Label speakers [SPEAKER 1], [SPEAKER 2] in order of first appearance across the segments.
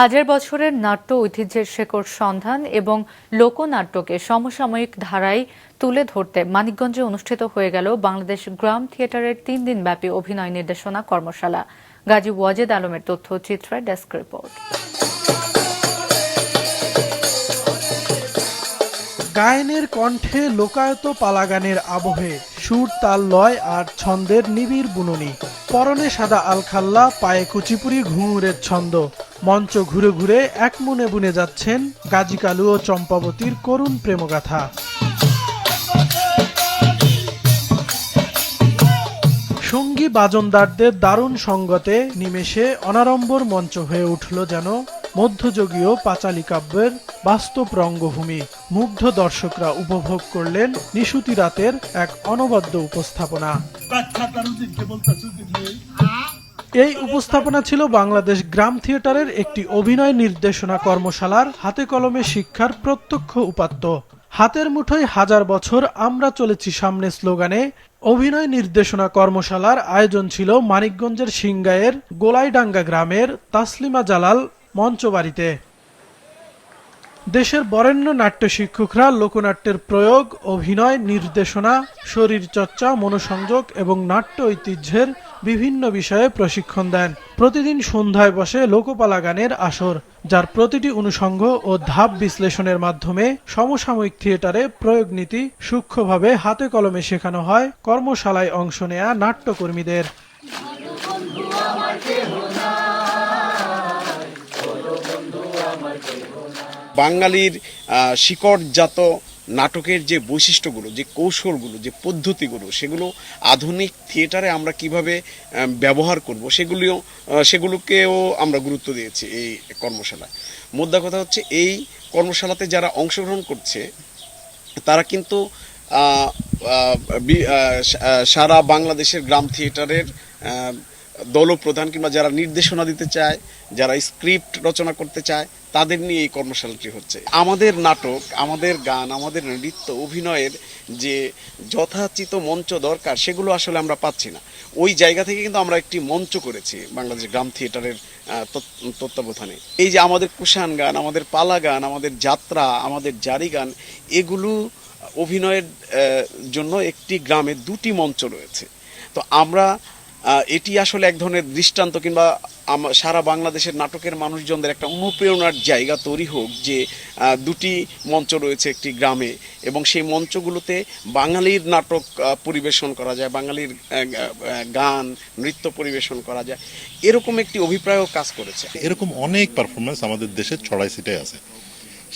[SPEAKER 1] হাজার বছরের নাট্য ঐতিহ্যের শেকড় সন্ধান এবং লোকনাট্যকে সমসাময়িক ধারায় তুলে ধরতে মানিকগঞ্জে অনুষ্ঠিত হয়ে গেল বাংলাদেশ গ্রাম থিয়েটারের 3 দিনব্যাপী অভিনয় নির্দেশনা কর্মশালা। গাজী ওয়াজেদ আলমের তথ্যচিত্রে ডেস্ক রিপোর্ট।
[SPEAKER 2] গায়নের কণ্ঠে লোকায়ত পালাগানের আবহে সুর, তাল, লয় আর ছন্দের নিবিড় বুননি। পরনে সাদা আলখাল্লা, পায়ে কুচিপুরি ঘুঙুরের ছন্দ। মঞ্চ ঘুরে ঘুরে এক মনে বুনে যাচ্ছেন গাজী কালু ও চম্পাবতীর করুণ প্রেমগাথা। সঙ্গী বাজনদারদের দারুণ সঙ্গতে নিমেষে অনাড়ম্বর মঞ্চ হয়ে উঠল যেন মধ্যযুগীয় পাঁচালী কাব্যের বাস্তব রঙ্গভূমি। মুগ্ধ দর্শকরা উপভোগ করলেন নিশুতি রাতের এক অনবদ্য উপস্থাপনা। এই উপস্থাপনা ছিল বাংলাদেশ গ্রাম থিয়েটারের একটি অভিনয় নির্দেশনা কর্মশালার হাতে কলমে শিক্ষার প্রত্যক্ষ উপাত্ত। হাতের মুঠোয় হাজার বছর আমরা চলেছি সামনে স্লোগানে অভিনয় নির্দেশনা কর্মশালার আয়োজন ছিল মানিকগঞ্জের সিংগাইয়ের গোলাইডাঙ্গা গ্রামের তাসলিমা জালাল মঞ্চবাড়িতে। দেশের বরেণ্য নাট্য শিক্ষকরা লোকনাট্যের প্রয়োগ, অভিনয়, নির্দেশনা, শরীরচর্চা, মনোসংযোগ এবং নাট্য ঐতিহ্যের বিভিন্ন বিষয়ে প্রশিক্ষণ দেন। প্রতিদিন সন্ধ্যায় বসে লোকপালা গানের আসর, যার প্রতিটি অনুষঙ্গ ও ধাপ বিশ্লেষণের মাধ্যমে সমসাময়িক থিয়েটারে প্রয়োগ নীতি সূক্ষ্মভাবে হাতে কলমে শেখানো হয় কর্মশালায় অংশ নেয়া নাট্যকর্মীদের।
[SPEAKER 3] বাঙালির শিকড়জাত নাটকের যে বৈশিষ্ট্যগুলো, যে কৌশলগুলো, যে পদ্ধতিগুলো, সেগুলো আধুনিক থিয়েটারে আমরা কিভাবে ব্যবহার করব সেগুলোকেও আমরা গুরুত্ব দিয়েছি এই কর্মশালায়। মোদ্দা কথা হচ্ছে, এই কর্মশালাতে যারা অংশগ্রহণ করছে তারা কিন্তু সারা বাংলাদেশের গ্রাম থিয়েটারের দলপ্রধান কিংবা যারা নির্দেশনা দিতে চায়, যারা স্ক্রিপ্ট রচনা করতে চায়, তাদের নিয়ে এই কর্মশালাটি হচ্ছে। আমাদের নাটক, আমাদের গান, আমাদের নৃত্য, অভিনয়ের যে যথাচিত মঞ্চ দরকার সেগুলো আসলে আমরা পাচ্ছি না। ওই জায়গা থেকে কিন্তু আমরা একটি মঞ্চ করেছি বাংলাদেশ গ্রাম থিয়েটারের তত্ত্বাবধানে। এই যে আমাদের কুষাণ গান, আমাদের পালা গান, আমাদের যাত্রা, আমাদের জারি গান, এগুলো অভিনয়ের জন্য একটি গ্রামে 2টি মঞ্চ রয়েছে। তো আমরা এটি আসলে এক ধরনের দৃষ্টান্ত কিংবা সারা বাংলাদেশের নাটকের মানুষজনদের একটা অনুপ্রেরণার জায়গা তৈরি হোক যে 2টি মঞ্চ রয়েছে একটি গ্রামে, এবং সেই মঞ্চগুলোতে বাঙালির নাটক পরিবেশন করা যায়, বাঙালির গান, নৃত্য পরিবেশন করা যায়, এরকম একটি অভিপ্রায়ও কাজ করেছে।
[SPEAKER 4] এরকম অনেক পারফরমেন্স আমাদের দেশে ছড়াই ছিটায় আছে।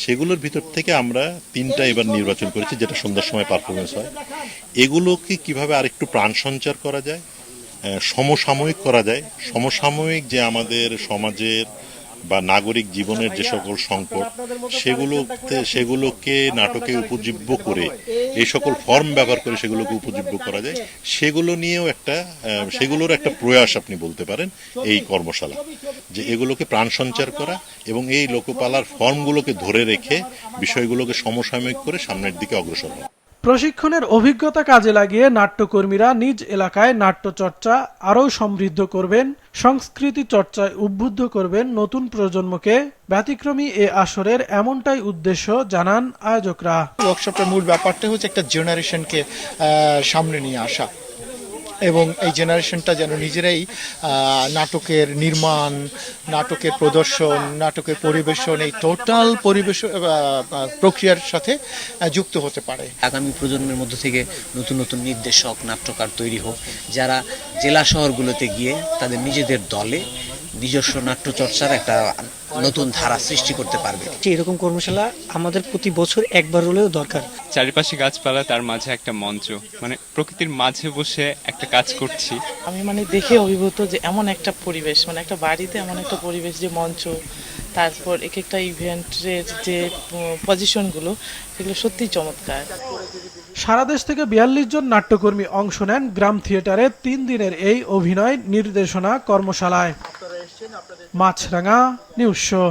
[SPEAKER 4] সেগুলোর ভিতর থেকে আমরা 3টা এবার নির্বাচন করেছি, যেটা সন্ধ্যার সময় পারফরমেন্স হয়। এগুলোকে কিভাবে আরেকটু প্রাণ সঞ্চার করা যায়, সমসাময়িক করা যায়, সমসাময়িক যে আমাদের সমাজের বা নাগরিক জীবনের যে সকল সংকট সেগুলোকে নাটকে উপজীব্য করে, এই সকল ফর্ম ব্যবহার করে সেগুলোকে উপজীব্য করা যায়, সেগুলোর একটা প্রয়াস আপনি বলতে পারেন এই কর্মশালা, যে এগুলোকে প্রাণ সঞ্চার করা এবং এই লোকপালার ফর্মগুলোকে ধরে রেখে বিষয়গুলোকে সমসাময়িক করে সামনের দিকে অগ্রসর হওয়া।
[SPEAKER 2] প্রশিক্ষণের অভিজ্ঞতা কাজে লাগিয়ে নাট্যকর্মীরা নিজ এলাকায় নাট্যচর্চা আরও সমৃদ্ধ করবেন, সংস্কৃতি চর্চায় উদ্বুদ্ধ করবেন নতুন প্রজন্মকে। ব্যতিক্রমী এ আসরের এমনটাই উদ্দেশ্য জানান আয়োজকরা।
[SPEAKER 5] ওয়ার্কশপের মূল ব্যাপারটা হচ্ছে একটা জেনারেশনকে সামনে নিয়ে আসা, এবং এই জেনারেশনটা যেন নিজেরাই নাটকের নির্মাণ, নাটকের প্রদর্শন, নাটকের পরিবেশন, এই টোটাল পরিবেশন প্রক্রিয়ার সাথে যুক্ত হতে পারে।
[SPEAKER 6] আগামী প্রজন্মের মধ্য থেকে নতুন নতুন নির্দেশক, নাট্যকার তৈরি হোক, যারা জেলা শহরগুলোতে গিয়ে তাদের নিজেদের দলে নিজস্ব নাট্যচর্চার একটা নতুন ধারা সৃষ্টি করতে পারবে।
[SPEAKER 7] এরকম কর্মশালা আমাদের প্রতি বছর একবার হলেও দরকার।
[SPEAKER 8] চারিপাশে গাছপালা, তার মাঝে একটা মঞ্চ, মানে প্রকৃতির মাঝে বসে একটা কাজ করছি।
[SPEAKER 9] আমি দেখে অভিভূত যে এমন একটা পরিবেশ, একটা বাড়িতে এমন একটা পরিবেশ, যে মঞ্চ, তারপর এক একটা ইভেন্টের যে পজিশনগুলো, সেগুলো সত্যিই চমৎকার।
[SPEAKER 2] সারা দেশ থেকে 42 জন নাট্যকর্মী অংশ নেন গ্রাম থিয়েটারের 3 দিনের এই অভিনয় নির্দেশনা কর্মশালায়। মাছরাঙা নিউজ শো।